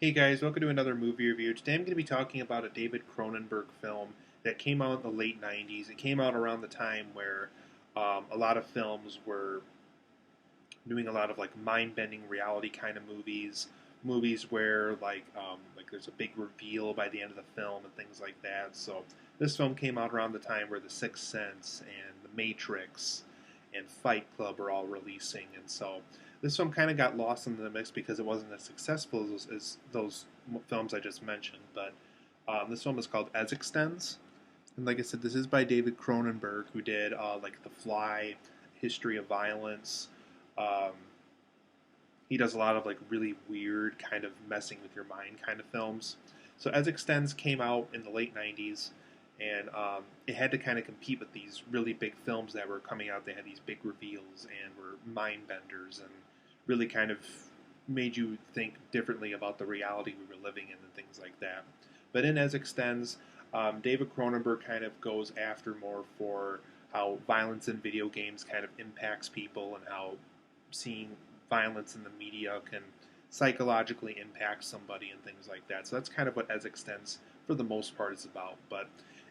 Hey guys, welcome to another movie review. Today I'm going to be talking about a David Cronenberg film that came out in the late 90s. It came out around the time where a lot of films were doing a lot of like mind-bending reality kind of movies where like there's a big reveal by the end of the film and things like that. So this film came out around the time where The Sixth Sense and The Matrix and Fight Club are all releasing, and so this film kind of got lost in the mix because it wasn't as successful as those films I just mentioned. But this film is called As Extends, and like I said, this is by David Cronenberg, who did like The Fly, History of Violence. Um, he does a lot of like really weird kind of messing with your mind kind of films. So As Extends came out in the late '90s, and it had to kind of compete with these really big films that were coming out. They had these big reveals and were mind benders and really kind of made you think differently about the reality we were living in and things like that. But in As Extends, David Cronenberg kind of goes after more for how violence in video games kind of impacts people and how seeing violence in the media can psychologically impact somebody and things like that. So that's kind of what As Extends, for the most part, is about. But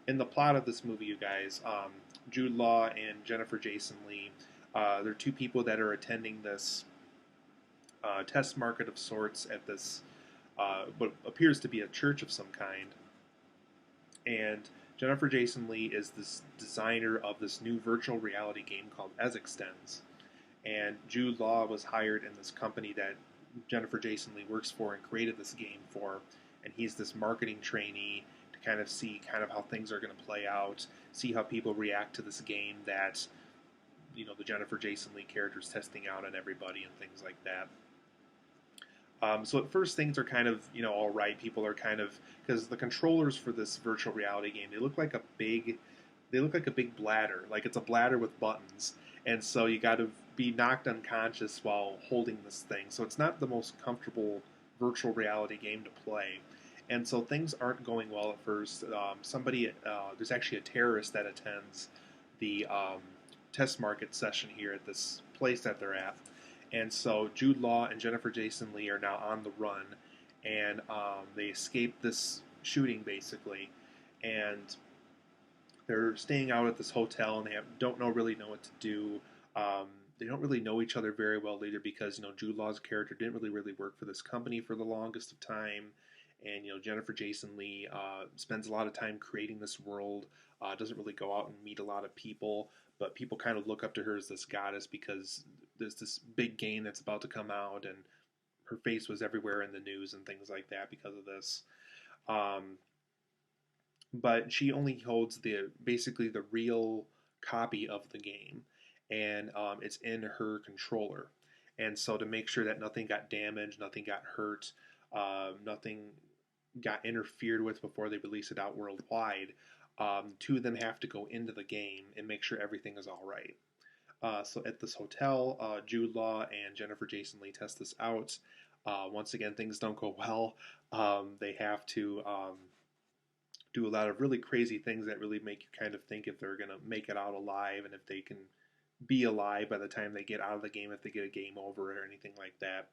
in the plot of this movie, you guys, Jude Law and Jennifer Jason Leigh, they're two people that are attending this test market of sorts at this what appears to be a church of some kind. And Jennifer Jason Leigh is this designer of this new virtual reality game called As Extends. And Jude Law was hired in this company that Jennifer Jason Leigh works for and created this game for. And he's this marketing trainee to kind of see kind of how things are going to play out, see how people react to this game that the Jennifer Jason Leigh character's testing out on everybody and things like that. So at first things are kind of all right. People are kind of because the controllers for this virtual reality game they look like a big bladder, like it's a bladder with buttons, and so you got to be knocked unconscious while holding this thing. So it's not the most comfortable virtual reality game to play, and so things aren't going well at first. There's actually a terrorist that attends the test market session here at this place that they're at, and so Jude Law and Jennifer Jason Leigh are now on the run, and they escape this shooting basically, and they're staying out at this hotel, and don't really know what to do. Um, they don't really know each other very well either because Jude Law's character didn't really work for this company for the longest of time, and Jennifer Jason Leigh spends a lot of time creating this world. Doesn't really go out and meet a lot of people, but people kind of look up to her as this goddess because there's this big game that's about to come out, and her face was everywhere in the news and things like that because of this. Um, but she only holds basically the real copy of the game, and it's in her controller. And so to make sure that nothing got damaged, nothing got hurt, nothing got interfered with before they release it out worldwide, two of them have to go into the game and make sure everything is all right. So at this hotel, Jude Law and Jennifer Jason Leigh test this out. Once again, things don't go well. They have to do a lot of really crazy things that really make you kind of think if they're going to make it out alive and if they can be alive by the time they get out of the game, if they get a game over or anything like that.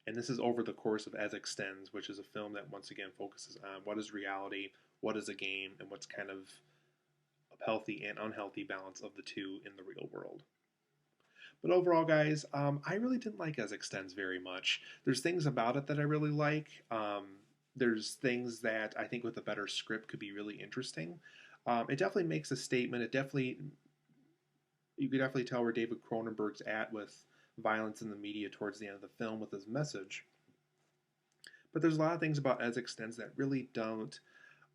And this is over the course of As Extends, which is a film that once again focuses on what is reality, what is a game, and what's kind of a healthy and unhealthy balance of the two in the real world. But overall, guys, I really didn't like As Extends very much. There's things about it that I really like. There's things that I think with a better script could be really interesting. It definitely makes a statement. You could definitely tell where David Cronenberg's at with violence in the media towards the end of the film with his message. But there's a lot of things about As Extends that really don't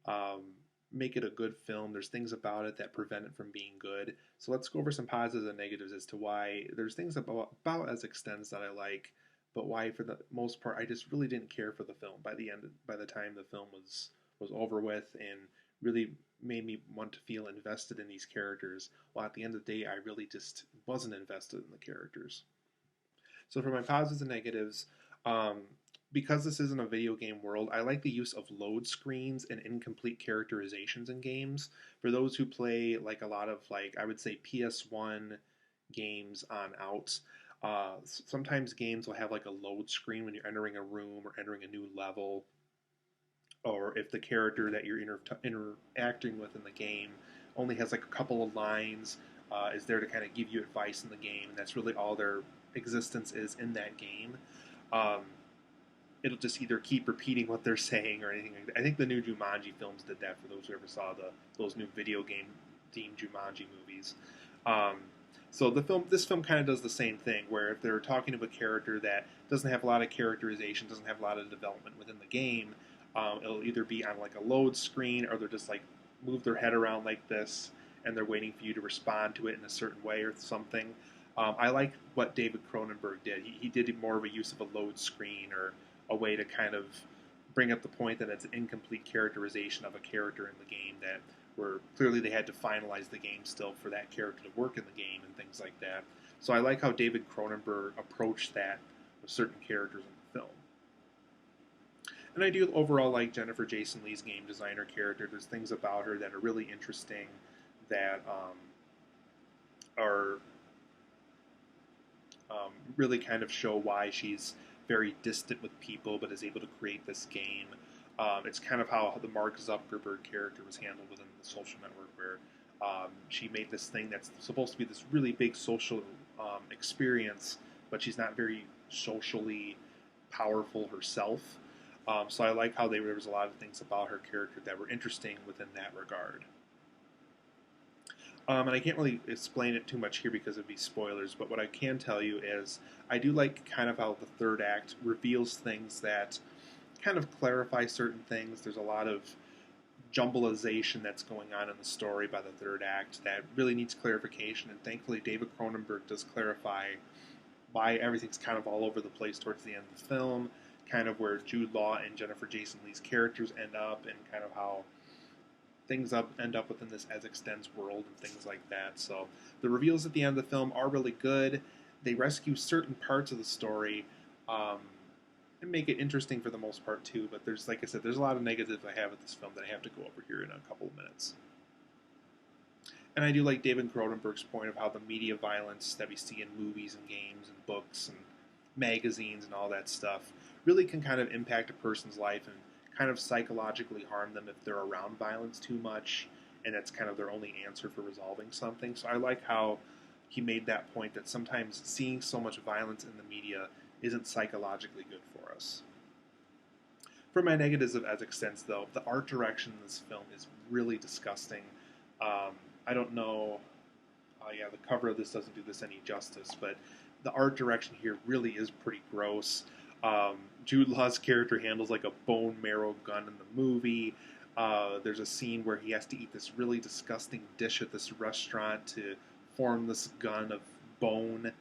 um, make it a good film. There's things about it that prevent it from being good. So let's go over some positives and negatives as to why there's things about As Extends that I like, but why for the most part I just really didn't care for the film by the time the film was over with and really made me want to feel invested in these characters. While at the end of the day I really just wasn't invested in the characters. So for my positives and negatives, um, because this isn't a video game world, I like the use of load screens and incomplete characterizations in games. For those who play like a lot of like I would say PS1 games on out, Sometimes games will have like a load screen when you're entering a room or entering a new level, or if the character that you're interacting with in the game only has like a couple of lines, is there to kind of give you advice in the game, and that's really all their existence is in that game. Um, It'll just either keep repeating what they're saying or anything like that. I think the new Jumanji films did that for those who ever saw those new video game themed Jumanji movies. Um, so this film kind of does the same thing, where if they're talking to a character that doesn't have a lot of characterization, doesn't have a lot of development within the game, it'll either be on like a load screen, or they're just like move their head around like this, and they're waiting for you to respond to it in a certain way or something. I like what David Cronenberg did. He did more of a use of a load screen, or a way to kind of bring up the point that it's an incomplete characterization of a character in the game, that where clearly they had to finalize the game still for that character to work in the game and things like that. So I like how David Cronenberg approached that with certain characters in the film. And I do overall like Jennifer Jason Leigh's game designer character. There's things about her that are really interesting, that are really kind of show why she's very distant with people, but is able to create this game. It's kind of how the Mark Zuckerberg character was handled within the Social Network, where she made this thing that's supposed to be this really big social experience, but she's not very socially powerful herself. So I like how there was a lot of things about her character that were interesting within that regard. And I can't really explain it too much here because it'd be spoilers, but what I can tell you is I do like kind of how the third act reveals things that kind of clarify certain things. There's a lot of jumblization that's going on in the story by the third act that really needs clarification, and thankfully David Cronenberg does clarify why everything's kind of all over the place towards the end of the film, kind of where Jude Law and Jennifer Jason Leigh's characters end up, and kind of how end up within this As Extends world and things like that. So the reveals at the end of the film are really good. They rescue certain parts of the story and make it interesting for the most part too. But there's, like I said, there's a lot of negatives I have with this film that I have to go over here in a couple of minutes. And I do like David Cronenberg's point of how the media violence that we see in movies and games and books and magazines and all that stuff really can kind of impact a person's life and kind of psychologically harm them if they're around violence too much, and that's kind of their only answer for resolving something. So I like how he made that point, that sometimes seeing so much violence in the media isn't psychologically good for us. For my negatives of As Extends, though, the art direction in this film is really disgusting. I don't know. Yeah, the cover of this doesn't do this any justice, but the art direction here really is pretty gross. Jude Law's character handles like a bone marrow gun in the movie. There's a scene where he has to eat this really disgusting dish at this restaurant to form this gun of bone.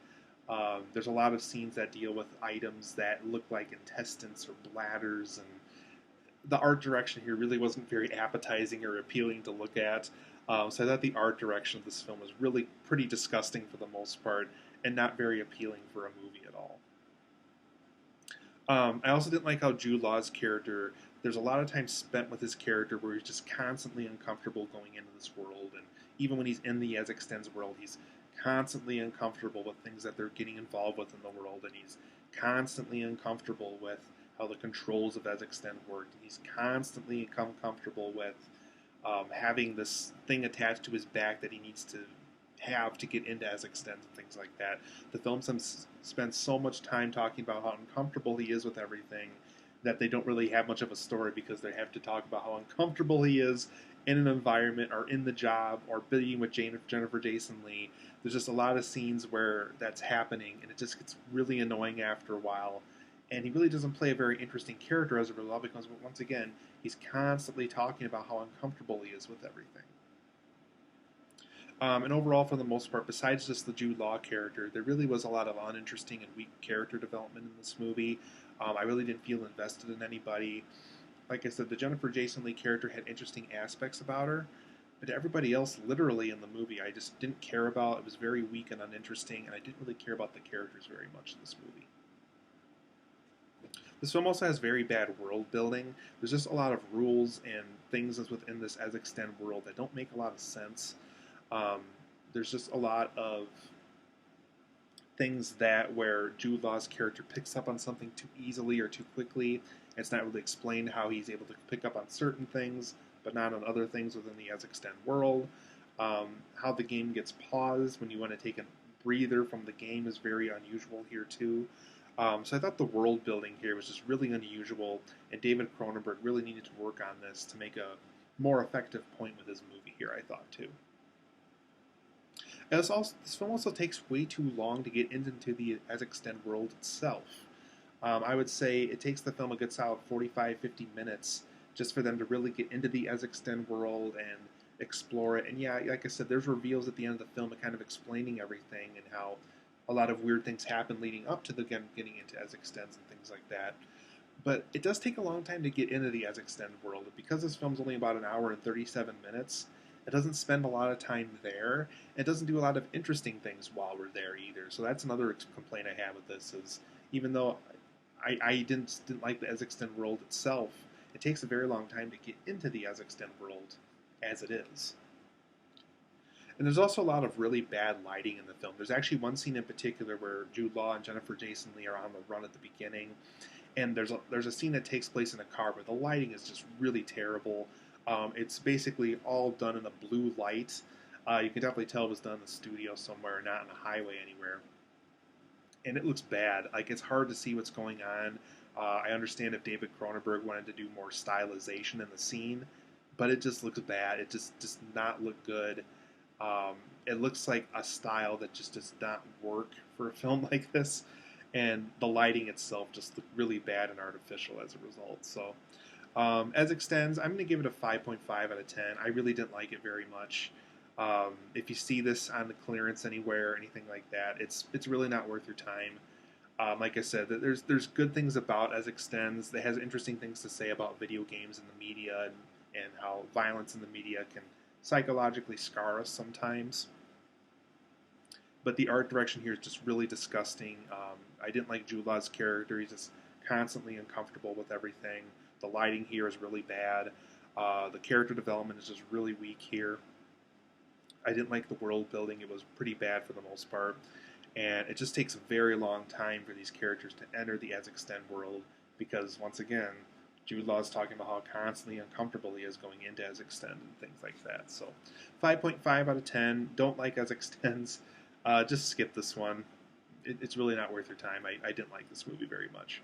There's a lot of scenes that deal with items that look like intestines or bladders, and the art direction here really wasn't very appetizing or appealing to look at. So I thought the art direction of this film was really pretty disgusting for the most part, and not very appealing for a movie at all. I also didn't like how Jude Law's character, there's a lot of time spent with his character where he's just constantly uncomfortable going into this world, and even when he's in the As Extends world, he's constantly uncomfortable with things that they're getting involved with in the world, and he's constantly uncomfortable with how the controls of As Extend work, and he's constantly uncomfortable with having this thing attached to his back that he needs to have to get into As Extends and things like that. The film spends so much time talking about how uncomfortable he is with everything that they don't really have much of a story, because they have to talk about how uncomfortable he is in an environment or in the job or being with Jennifer Jason Leigh. There's just a lot of scenes where that's happening, and it just gets really annoying after a while. And he really doesn't play a very interesting character as a result, because once again, he's constantly talking about how uncomfortable he is with everything. And overall, for the most part, besides just the Jude Law character, there really was a lot of uninteresting and weak character development in this movie. I really didn't feel invested in anybody. Like I said, the Jennifer Jason Leigh character had interesting aspects about her, but everybody else, literally, in the movie, I just didn't care about. It was very weak and uninteresting, and I didn't really care about the characters very much in this movie. This film also has very bad world building. There's just a lot of rules and things within this As Extend world that don't make a lot of sense. There's just a lot of things that where Jude Law's character picks up on something too easily or too quickly. It's not really explained how he's able to pick up on certain things, but not on other things within the As Extend world. How the game gets paused when you want to take a breather from the game is very unusual here too. So I thought the world building here was just really unusual, and David Cronenberg really needed to work on this to make a more effective point with his movie here. I thought too. And this film also takes way too long to get into the As Extend world itself. I would say it takes the film a good solid 45, 50 minutes just for them to really get into the As Extend world and explore it. And yeah, like I said, there's reveals at the end of the film kind of explaining everything and how a lot of weird things happen leading up to the getting into As Extends and things like that. But it does take a long time to get into the As Extend world. Because this film's only about an hour and 37 minutes, it doesn't spend a lot of time there. It doesn't do a lot of interesting things while we're there either. So that's another complaint I have with this is even though I didn't like the As Extend world itself, it takes a very long time to get into the As Extend world as it is. And there's also a lot of really bad lighting in the film. There's actually one scene in particular where Jude Law and Jennifer Jason Leigh are on the run at the beginning, and there's a scene that takes place in a car where the lighting is just really terrible. It's basically all done in a blue light. You can definitely tell it was done in the studio somewhere, not on a highway anywhere. And it looks bad. Like it's hard to see what's going on. I understand if David Cronenberg wanted to do more stylization in the scene, but it just looks bad. It just does not look good. It looks like a style that just does not work for a film like this, and the lighting itself just looked really bad and artificial as a result. So, as extends, I'm going to give it a 5.5 out of 10. I really didn't like it very much. If you see this on the clearance anywhere or anything like that, it's really not worth your time. Like I said, there's good things about As Extends. It has interesting things to say about video games and the media and how violence in the media can psychologically scar us sometimes. But the art direction here is just really disgusting. I didn't like Jude Law's character. He's just constantly uncomfortable with everything. The lighting here is really bad. The character development is just really weak here. I didn't like the world building. It was pretty bad for the most part. And it just takes a very long time for these characters to enter the As Extend world because, once again, Jude Law is talking about how constantly uncomfortable he is going into As Extend and things like that. So, 5.5 out of 10. Don't like As Extends. Just skip this one. It's really not worth your time. I didn't like this movie very much.